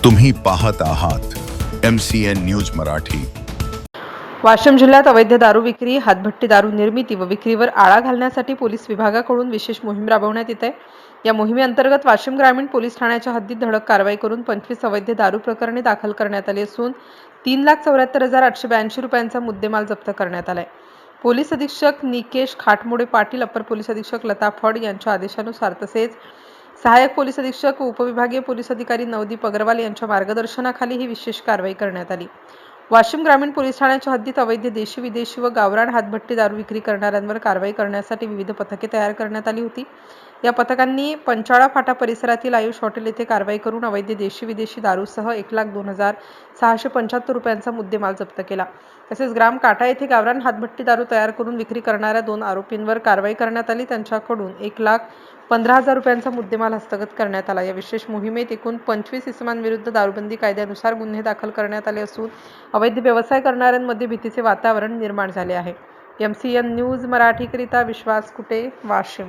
तुम्ही पाहत आहात MCN न्यूज मराठी। वाशिम जिल्ह्यात अवैध दारू विक्री, हातभट्टी दारू निर्मिती व विक्रीवर आळा घालण्यासाठी पोलीस विभागाकडून विशेष मोहीम राबवण्यात येत आहे। या मोहिमेअंतर्गत वाशिम ग्रामीण पोलीस ठाण्याच्या हद्दीत धडक कारवाई करून 25 अवैध दारू प्रकरणे दाखल करण्यात आली असून 3,74,882 रुपयांचा मुद्देमाल जप्त करण्यात आलाय। पोलीस अधीक्षक निकेश खाटमोडे पाटील, अपर पोलीस अधीक्षक लता फड यांच्या आदेशानुसार तसेच सहाय्यक पोलीस अधीक्षक व उपविभागीय पोलीस अधिकारी नवदीप अग्रवाल यांच्या मार्गदर्शनाखाली ही विशेष कारवाई करण्यात आली। वाशिम ग्रामीण पोलीस ठाण्याच्या हद्दीत अवैध देशी, विदेशी व गावरान हातभट्टी दारू विक्री करणाऱ्यांवर कारवाई करण्यासाठी विविध पथके तयार करण्यात आली होती। या पथकांनी पंचाळा फाटा परिसरातील आयुष हॉटेल येथे कारवाई करून अवैध देशी, विदेशी दारूसह 1,02,675 रुपयांचा मुद्देमाल जप्त केला। तसेच ग्राम काटा येथे गावरान हातभट्टी दारू तयार करून विक्री करणाऱ्या 2 आरोपींवर कारवाई करण्यात आली। त्यांच्याकडून 1,15,000 रुपयांचा मुद्देमाल हस्तगत करण्यात आला। या विशेष मोहिमेत एकूण 25 इसमांविरुद्ध दारूबंदी कायद्यानुसार गुन्हे दाखल करण्यात आले असून अवैध व्यवसाय करणाऱ्यांमध्ये भीतीचे वातावरण निर्माण झाले आहे। MCN न्यूज मराठीकरिता विश्वास कुटे, वाशिम।